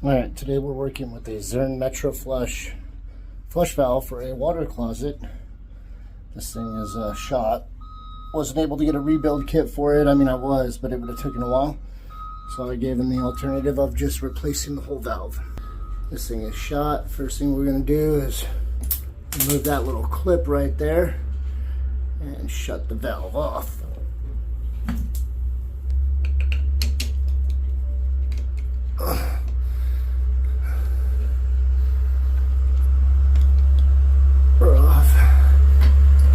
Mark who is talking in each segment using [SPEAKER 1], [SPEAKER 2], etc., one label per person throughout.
[SPEAKER 1] Alright, today we're working with a ZURN Metroflush Flush valve for a water closet. This thing is shot. Wasn't able to get a rebuild kit for it. I mean, I was, but it would have taken a while. So I gave them the alternative of just replacing the whole valve. This thing is shot. First thing we're going to do is remove that little clip right there and shut the valve off. We're off.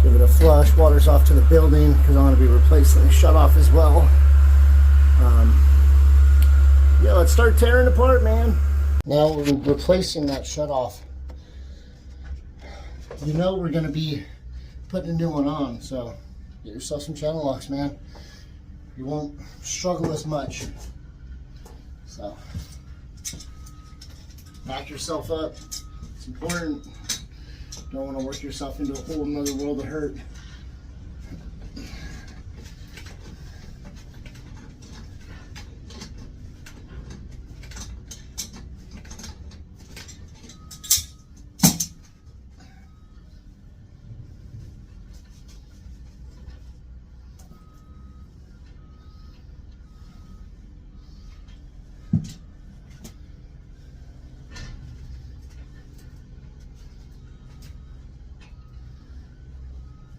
[SPEAKER 1] Give it a flush. Water's off to the building because I'm going to be replacing the shut off as well. Yeah, let's start tearing it apart, man. Now we're replacing that shut off. You know we're going to be putting a new one on, so get yourself some channel locks, man. You won't struggle as much. So back yourself up. It's important. Don't want to work yourself into a whole nother world of hurt.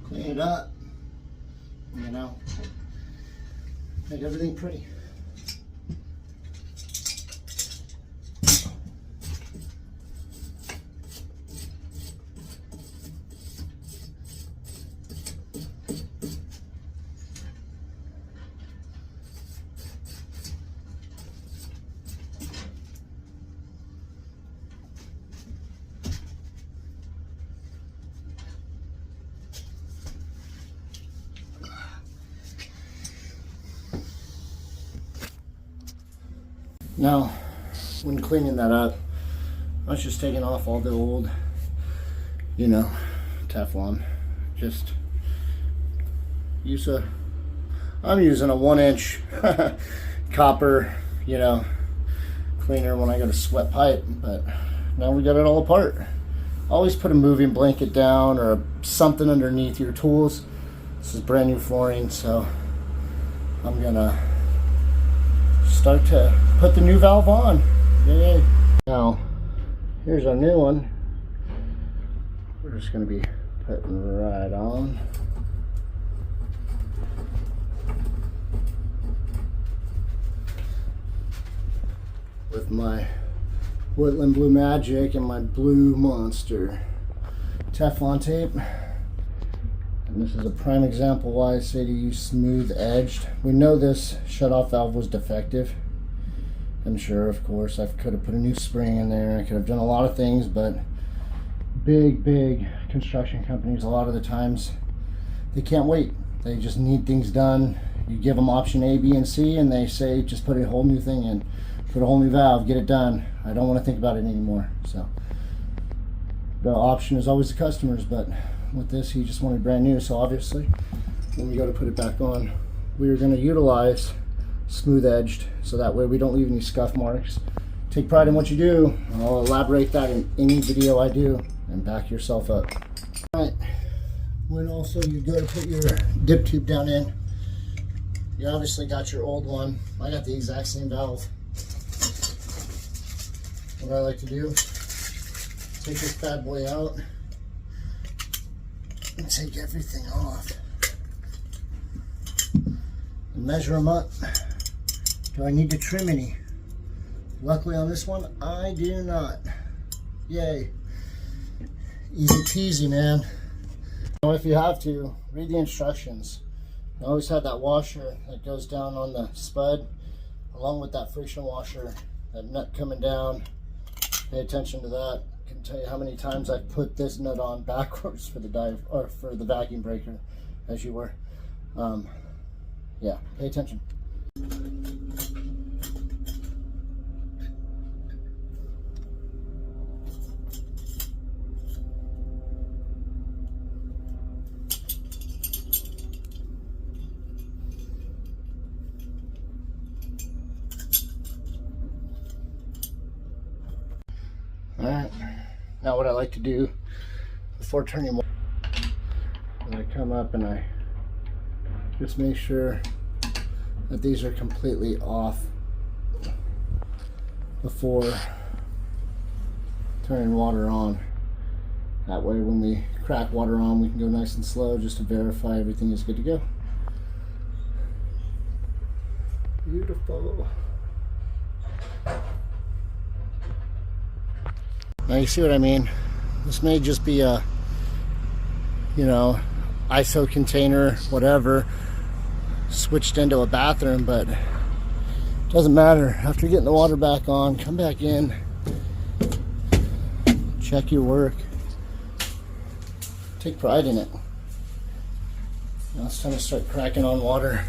[SPEAKER 1] Clean it up, you know, make everything pretty. Now, when cleaning that up, I was just taking off all the old, you know, Teflon. Just I'm using a 1-inch copper, you know, cleaner when I got a sweat pipe, but now we got it all apart. Always put a moving blanket down or something underneath your tools. This is brand new flooring, so I'm gonna start to put the new valve on. Yay. Now, here's our new one. We're just going to be putting right on. With my Woodland Blue Magic and my Blue Monster Teflon tape. And this is a prime example why I say to use smooth edged. We know this shut-off valve was defective. I'm sure, of course, I could have put a new spring in there. I could have done a lot of things, but big construction companies, a lot of the times, they can't wait. They just need things done. You give them option A, B, and C, and they say, just put a whole new thing in. Put a whole new valve, get it done. I don't want to think about it anymore. So the option is always the customer's, but with this, he just wanted brand new. So obviously, when we go to put it back on, we are going to utilize smooth edged, so that way we don't leave any scuff marks. Take pride in what you do. I'll elaborate that in any video I do, and back yourself up. All right, when also you go to put your dip tube down in, you obviously got your old one. I got the exact same valve. What I like to do, take this bad boy out and take everything off and measure them up. Do I need to trim any? Luckily on this one, I do not. Yay. Easy peasy, man. Now if you have to, read the instructions. I always have that washer that goes down on the spud, along with that friction washer, that nut coming down. Pay attention to that. I can tell you how many times I've put this nut on backwards for the dive, or for the vacuum breaker, as you were. Yeah, pay attention. Alright, now what I like to do before turning water, I come up and I just make sure that these are completely off before turning water on. That way when we crack water on, we can go nice and slow just to verify everything is good to go. Beautiful. Now you see what I mean? This may just be a, you know, ISO container, whatever, switched into a bathroom, but it doesn't matter. After getting the water back on, come back in, check your work, take pride in it. Now it's time to start cracking on water.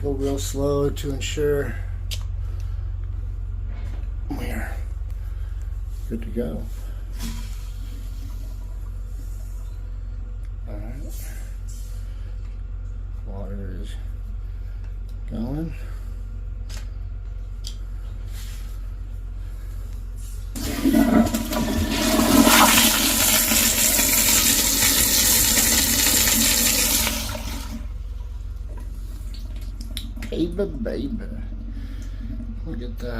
[SPEAKER 1] Go real slow to ensure we're good to go. Alright. Water is going. Baby, baby. Look at that.